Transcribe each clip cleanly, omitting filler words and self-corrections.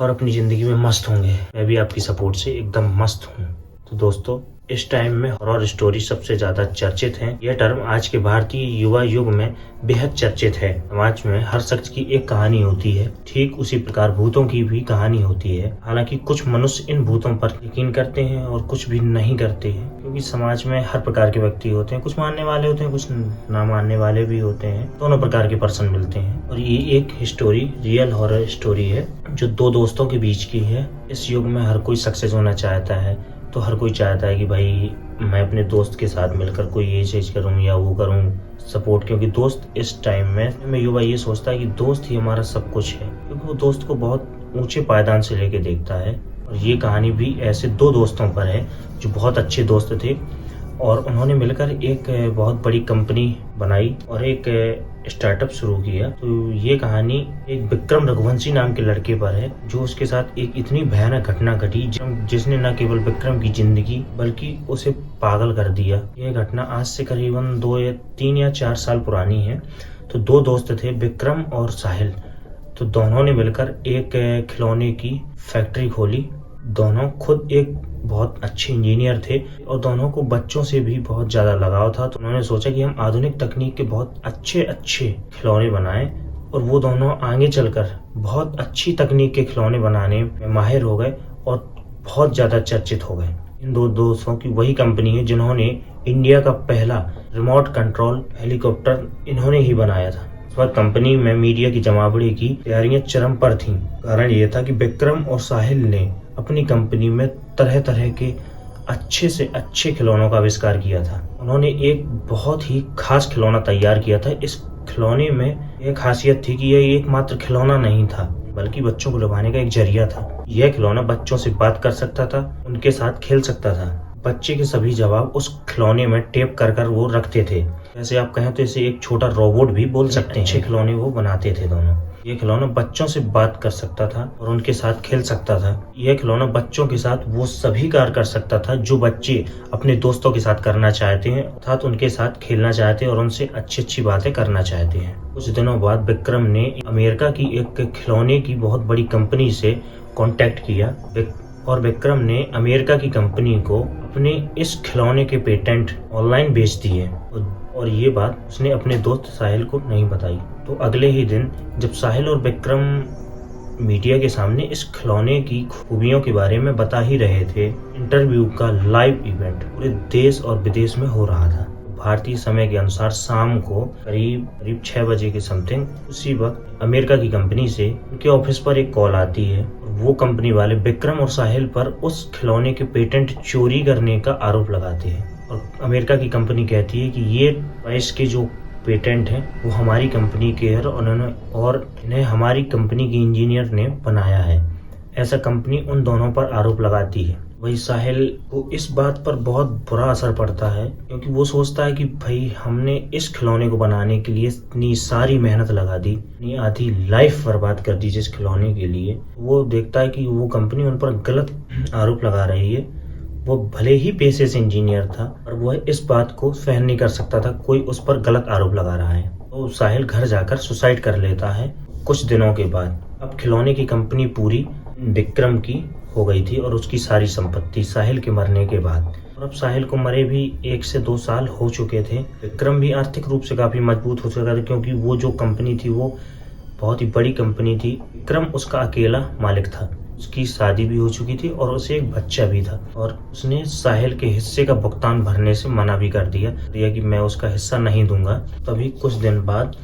और अपनी ज़िंदगी में मस्त होंगे। मैं भी आपकी सपोर्ट से एकदम मस्त हूँ। तो दोस्तों, इस टाइम में हॉरर स्टोरी सबसे ज़्यादा चर्चित है। यह टर्म आज के भारतीय युवा युग में बेहद चर्चित है। समाज में हर शख्स की एक कहानी होती है, ठीक उसी प्रकार भूतों की भी कहानी होती है। हालांकि कुछ मनुष्य इन भूतों पर यकीन करते हैं और कुछ भी नहीं करते हैं, क्योंकि समाज में हर प्रकार के व्यक्ति होते हैं। कुछ मानने वाले होते हैं, कुछ ना मानने वाले भी होते हैं। दोनों प्रकार के पर्सन मिलते हैं और ये एक स्टोरी रियल हॉरर स्टोरी है जो दो दोस्तों के बीच की है। इस युग में हर कोई सक्सेस होना चाहता है, तो हर कोई चाहता है कि भाई मैं अपने दोस्त के साथ मिलकर कोई ये चीज़ करूं या वो करूं, सपोर्ट। क्योंकि दोस्त इस टाइम में युवा ये सोचता है कि दोस्त ही हमारा सब कुछ है, क्योंकि वो दोस्त को बहुत ऊंचे पायदान से लेके देखता है। और ये कहानी भी ऐसे दो दोस्तों पर है जो बहुत अच्छे दोस्त थे और उन्होंने मिलकर एक बहुत बड़ी कंपनी बनाई और एक स्टार्टअप शुरू किया। तो ये कहानी एक विक्रम रघुवंशी नाम के लड़के पर है, जो उसके साथ एक इतनी भयानक घटना घटी जिसने न केवल विक्रम की जिंदगी बल्कि उसे पागल कर दिया। यह घटना आज से करीबन 3 या 4 साल पुरानी है। तो दो दोस्त थे, विक्रम और साहिल। तो दोनों ने मिलकर एक खिलौने की फैक्ट्री खोली। दोनों खुद एक बहुत अच्छे इंजीनियर थे और दोनों को बच्चों से भी बहुत ज़्यादा लगाव था। तो उन्होंने सोचा कि हम आधुनिक तकनीक के बहुत अच्छे खिलौने बनाएं और वो दोनों आगे चलकर बहुत अच्छी तकनीक के खिलौने बनाने में माहिर हो गए और बहुत ज़्यादा चर्चित हो गए। इन दो दोस्तों की वही कंपनी है जिन्होंने इंडिया का पहला रिमोट कंट्रोल हेलीकॉप्टर इन्होंने ही बनाया था। इस वक्त कंपनी में मीडिया की जमावड़े की तैयारियां चरम पर थीं। कारण ये था कि विक्रम और साहिल ने अपनी कंपनी में तरह तरह के अच्छे से अच्छे खिलौनों का आविष्कार किया था। उन्होंने एक बहुत ही खास खिलौना तैयार किया था। इस खिलौने में एक खासियत थी कि यह एकमात्र खिलौना नहीं था, बल्कि बच्चों को लुभाने का एक जरिया था। यह खिलौना बच्चों से बात कर सकता था, उनके साथ खेल सकता था। बच्चे के सभी जवाब उस खिलौने में टेप कर कर वो रखते थे। जैसे आप कहें तो इसे एक छोटा रोबोट भी बोल सकते हैं। अच्छे खिलौने वो बनाते थे दोनों। ये खिलौना बच्चों से बात कर सकता था और उनके साथ खेल सकता था। यह खिलौना बच्चों के साथ वो सभी कार्य कर सकता था जो बच्चे अपने दोस्तों के साथ करना चाहते हैं, अर्थात उनके साथ खेलना चाहते हैं और उनसे अच्छी अच्छी बातें करना चाहते हैं। कुछ दिनों बाद विक्रम ने अमेरिका की एक खिलौने की बहुत बड़ी कंपनी से कॉन्टेक्ट किया और विक्रम ने अमेरिका की कंपनी को अपने इस खिलौने के पेटेंट ऑनलाइन बेच दिए और ये बात उसने अपने दोस्त साहिल को नहीं बताई। तो अगले ही दिन जब साहिल और विक्रम मीडिया के सामने इस खिलौने की खूबियों के बारे में बता ही रहे थे, इंटरव्यू का लाइव इवेंट पूरे देश और विदेश में हो रहा था। भारतीय समय के अनुसार शाम को करीब 6 बजे के समथिंग उसी वक्त अमेरिका की कंपनी से उनके ऑफिस पर एक कॉल आती है। वो कंपनी वाले विक्रम और साहिल पर उस खिलौने के पेटेंट चोरी करने का आरोप लगाते हैं और अमेरिका की कंपनी कहती है कि ये टॉयज के जो पेटेंट हैं वो हमारी कंपनी के हैं और इन्हें हमारी कंपनी के इंजीनियर ने बनाया है। ऐसा कंपनी उन दोनों पर आरोप लगाती है। वही साहिल को इस बात पर बहुत बुरा असर पड़ता है, क्योंकि वो सोचता है कि भाई हमने इस खिलौने को बनाने के लिए इतनी सारी मेहनत लगा दी, इतनी आधी लाइफ बर्बाद कर दी जिस खिलौने के लिए। वो देखता है कि वो कंपनी उन पर गलत आरोप लगा रही है। वो भले ही पेशे से इंजीनियर था और वह इस बात को सहन नहीं कर सकता था कोई उस पर गलत आरोप लगा रहा है। तो साहिल घर जाकर सुसाइड कर लेता है कुछ दिनों के बाद। अब खिलौने की कंपनी पूरी विक्रम की हो गई थी और उसकी सारी संपत्ति साहिल के मरने के बाद। और अब साहिल को मरे भी 1 से 2 साल हो चुके थे। विक्रम भी आर्थिक रूप से काफी मजबूत हो चुका था, क्योंकि वो जो कंपनी थी वो बहुत ही बड़ी कंपनी थी। विक्रम उसका अकेला मालिक था। उसकी शादी भी हो चुकी थी और उसे एक बच्चा भी था और उसने साहिल के हिस्से का भुगतान भरने से मना भी कर दिया कि मैं उसका हिस्सा नहीं दूंगा। तभी कुछ दिन बाद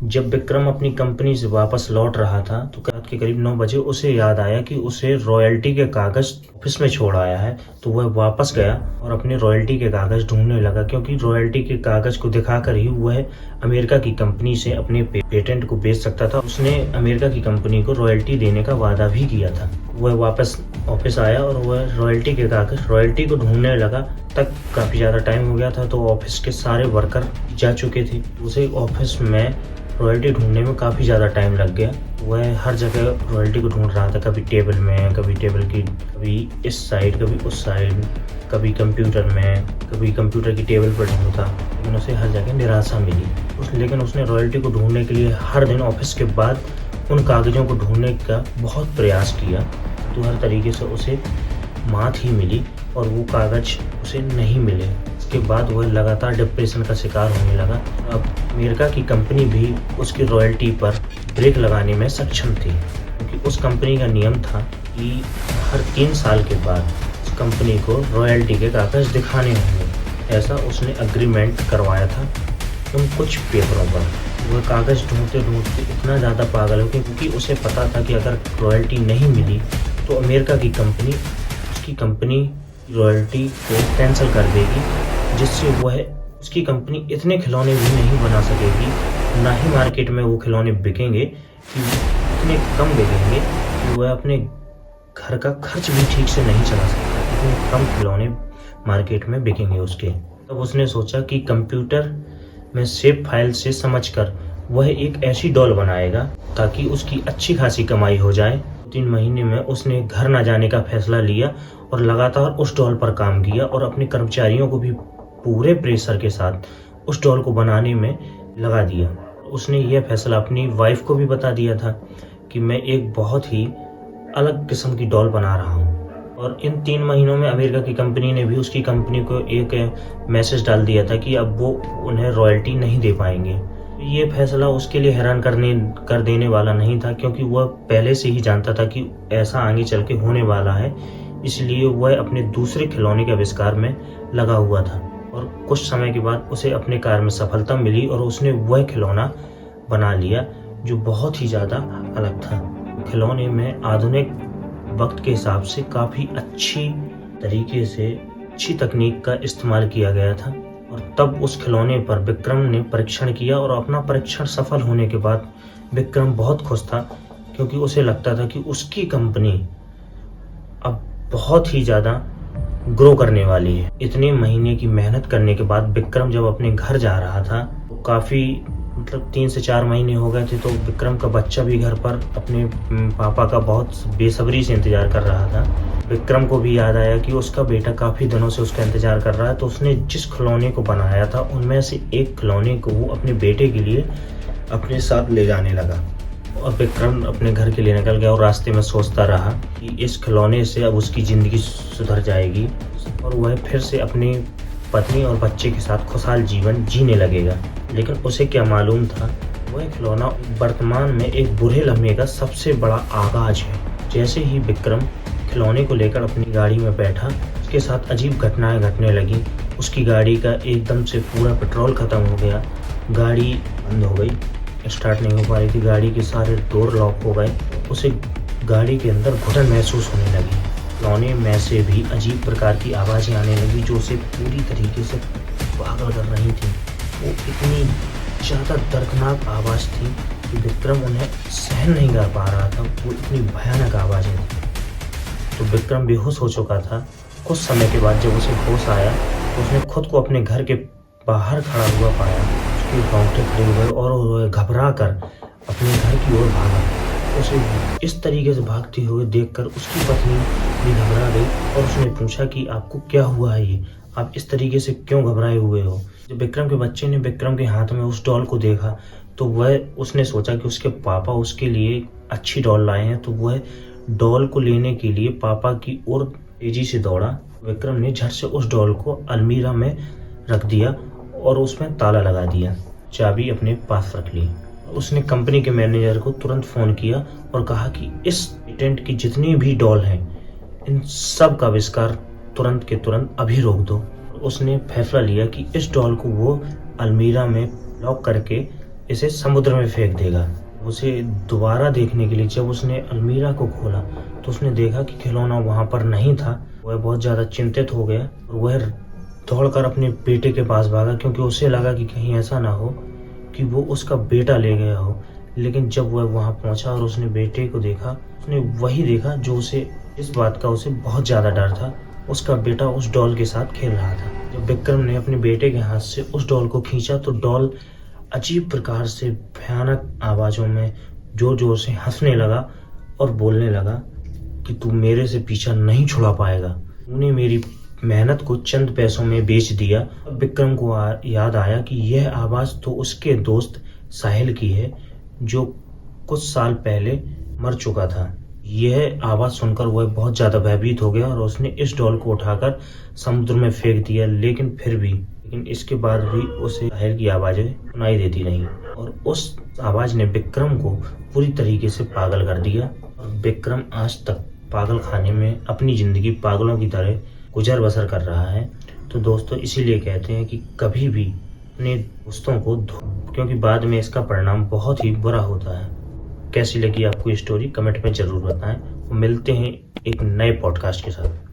जब विक्रम अपनी कंपनी से वापस लौट रहा था तो रात के करीब 9 बजे उसे याद आया कि उसे रॉयल्टी के कागज ऑफिस में छोड़ आया है। तो वह वापस गया और अपने रॉयल्टी के कागज ढूंढने लगा, क्योंकि रॉयल्टी के कागज को दिखाकर ही वह अमेरिका की कंपनी से अपने पेटेंट को बेच सकता था। उसने अमेरिका की कंपनी को रॉयल्टी देने का वादा भी किया था। वह वापस ऑफिस आया और वह रॉयल्टी को ढूंढने लगा। तक काफी ज्यादा टाइम हो गया था, तो ऑफिस के सारे वर्कर जा चुके थे। उसे ऑफिस में रॉयल्टी ढूंढने में काफ़ी ज़्यादा टाइम लग गया। वह हर जगह रॉयल्टी को ढूंढ रहा था, कभी टेबल में, कभी इस साइड, कभी उस साइड, कभी कंप्यूटर में, कभी कंप्यूटर की टेबल पर ढूंढता, लेकिन उसे हर जगह निराशा मिली। लेकिन उसने रॉयल्टी को ढूंढने के लिए हर दिन ऑफिस के बाद उन कागज़ों को ढूंढने का बहुत प्रयास किया, तो हर तरीके से उसे मात ही मिली और वो कागज़ उसे नहीं मिले। इसके बाद वह लगातार डिप्रेशन का शिकार होने लगा। अब अमेरिका की कंपनी भी उसकी रॉयल्टी पर ब्रेक लगाने में सक्षम थी, क्योंकि उस कंपनी का नियम था कि हर 3 साल के बाद उस कंपनी को रॉयल्टी के कागज़ दिखाने होंगे। ऐसा उसने एग्रीमेंट करवाया था उन कुछ पेपरों पर। वह कागज़ ढूंढते ढूंढते इतना ज़्यादा पागल हो गया, क्योंकि उसे पता था कि अगर रॉयल्टी नहीं मिली तो अमेरिका की कंपनी उसकी कंपनी रॉयल्टी को कैंसिल कर देगी, जिससे वह उसकी कंपनी इतने खिलौने भी नहीं बना सकेगी, ना ही मार्केट में वो खिलौने बिकेंगे कि इतने कम बिकेंगे कि वह अपने घर का खर्च भी ठीक से नहीं चला सकता। इतने कम खिलौने मार्केट में बिकेंगे उसके। तब उसने सोचा कि कंप्यूटर में सेव फाइल से समझकर वह एक ऐसी डॉल बनाएगा ताकि उसकी अच्छी खासी कमाई हो जाए। 3 महीने में उसने घर न जाने का फैसला लिया और लगातार उस डॉल पर काम किया और अपने कर्मचारियों को भी पूरे प्रेशर के साथ उस डॉल को बनाने में लगा दिया। उसने यह फैसला अपनी वाइफ को भी बता दिया था कि मैं एक बहुत ही अलग किस्म की डॉल बना रहा हूँ। और इन 3 महीनों में अमेरिका की कंपनी ने भी उसकी कंपनी को एक मैसेज डाल दिया था कि अब वो उन्हें रॉयल्टी नहीं दे पाएंगे। ये फैसला उसके लिए हैरान कर देने वाला नहीं था, क्योंकि वह पहले से ही जानता था कि ऐसा आगे चल के होने वाला है। इसलिए वह अपने दूसरे खिलौने के आविष्कार में लगा हुआ था और कुछ समय के बाद उसे अपने कार्य में सफलता मिली और उसने वह खिलौना बना लिया जो बहुत ही ज़्यादा अलग था। खिलौने में आधुनिक वक्त के हिसाब से काफ़ी अच्छी तरीके से अच्छी तकनीक का इस्तेमाल किया गया था। और तब उस खिलौने पर विक्रम ने परीक्षण किया और अपना परीक्षण सफल होने के बाद विक्रम बहुत खुश था, क्योंकि उसे लगता था कि उसकी कंपनी अब बहुत ही ज़्यादा ग्रो करने वाली है। इतने महीने की मेहनत करने के बाद विक्रम जब अपने घर जा रहा था तो काफ़ी 3 से 4 महीने हो गए थे, तो विक्रम का बच्चा भी घर पर अपने पापा का बहुत बेसब्री से इंतज़ार कर रहा था। विक्रम को भी याद आया कि उसका बेटा काफ़ी दिनों से उसका इंतज़ार कर रहा है, तो उसने जिस खिलौने को बनाया था उनमें से एक खिलौने को वो अपने बेटे के लिए अपने साथ ले जाने लगा। और विक्रम अपने घर के लिए निकल गया और रास्ते में सोचता रहा कि इस खिलौने से अब उसकी ज़िंदगी सुधर जाएगी और वह फिर से अपनी पत्नी और बच्चे के साथ खुशहाल जीवन जीने लगेगा। लेकिन उसे क्या मालूम था, वह खिलौना वर्तमान में एक बुरे लम्हे का सबसे बड़ा आगाज है। जैसे ही विक्रम खिलौने को लेकर अपनी गाड़ी में बैठा, उसके साथ अजीब घटनाएं घटने लगी। उसकी गाड़ी का एकदम से पूरा पेट्रोल ख़त्म हो गया, गाड़ी बंद हो गई, स्टार्ट नहीं हो पा रही थी, गाड़ी के सारे डोर लॉक हो गए। उसे गाड़ी के अंदर घुटन महसूस होने लगी। खिलौने में से भी अजीब प्रकार की आवाज़ें आने लगी जो उसे पूरी तरीके से पागल कर रही थी। वो इतनी ज़्यादा दर्दनाक आवाज़ थी कि विक्रम उन्हें सहन नहीं कर पा रहा था। वो इतनी भयानक आवाज़ें थी। तो विक्रम बेहोश हो चुका था। कुछ समय के बाद जब उसे होश आया तो उसने खुद को अपने घर के बाहर खड़ा हुआ पाया। उसके रोंगटे खड़े हुए और वह घबरा कर अपने घर की ओर भागा। उसे इस तरीके से भागते हुए देखकर उसकी पत्नी भी घबरा गई और उसने पूछा कि आपको क्या हुआ है, ये आप इस तरीके से क्यों घबराए हुए हो। जब विक्रम के बच्चे ने विक्रम के हाथ में उस डॉल को देखा तो उसने सोचा कि उसके पापा उसके लिए अच्छी डॉल लाए हैं, तो वह डॉल को लेने के लिए पापा की ओर तेजी से दौड़ा। विक्रम ने झट से उस डॉल को अलमीरा में रख दिया और उसमें ताला लगा दिया, चाबी अपने पास रख ली। उसने कंपनी के मैनेजर को तुरंत फ़ोन किया और कहा कि इस पेटेंट की जितनी भी डॉल हैं, इन सब का आविष्कार तुरंत के तुरंत अभी रोक दो। उसने फैसला लिया कि इस डॉल को वो अलमीरा में लॉक करके इसे समुद्र में फेंक देगा। उसे दोबारा देखने के लिए जब उसने अलमीरा को खोला तो उसने देखा कि खिलौना वहाँ पर नहीं था। वह बहुत ज़्यादा चिंतित हो गया और वह दौड़कर अपने बेटे के पास भागा, क्योंकि उसे लगा कि कहीं ऐसा ना हो कि वो उसका बेटा ले गया हो। लेकिन जब वह वहाँ पहुँचा और उसने बेटे को देखा, उसने वही देखा जो उसे इस बात का उसे बहुत ज़्यादा डर था। उसका बेटा उस डॉल के साथ खेल रहा था। जब विक्रम ने अपने बेटे के हाथ से उस डॉल को खींचा तो डॉल अजीब प्रकार से भयानक आवाज़ों में जोर जोर से हंसने लगा और बोलने लगा कि तू मेरे से पीछा नहीं छुड़ा पाएगा, तूने मेरी मेहनत को चंद पैसों में बेच दिया। विक्रम को याद आया कि यह आवाज़ तो उसके दोस्त साहिल की है, जो कुछ साल पहले मर चुका था। यह आवाज सुनकर वह बहुत ज्यादा भयभीत हो गया और उसने इस डॉल को उठाकर समुद्र में फेंक दिया। लेकिन इसके बाद भी उसे बाहर की आवाजें सुनाई देती नहीं और उस आवाज ने विक्रम को पूरी तरीके से पागल कर दिया और विक्रम आज तक पागल खाने में अपनी जिंदगी पागलों की तरह गुजर बसर कर रहा है। तो दोस्तों इसीलिए कहते हैं कि कभी भी अपने दोस्तों को क्योंकि बाद में इसका परिणाम बहुत ही बुरा होता है। कैसी लगी आपको ये स्टोरी कमेंट में जरूर बताएं। मिलते हैं एक नए पॉडकास्ट के साथ।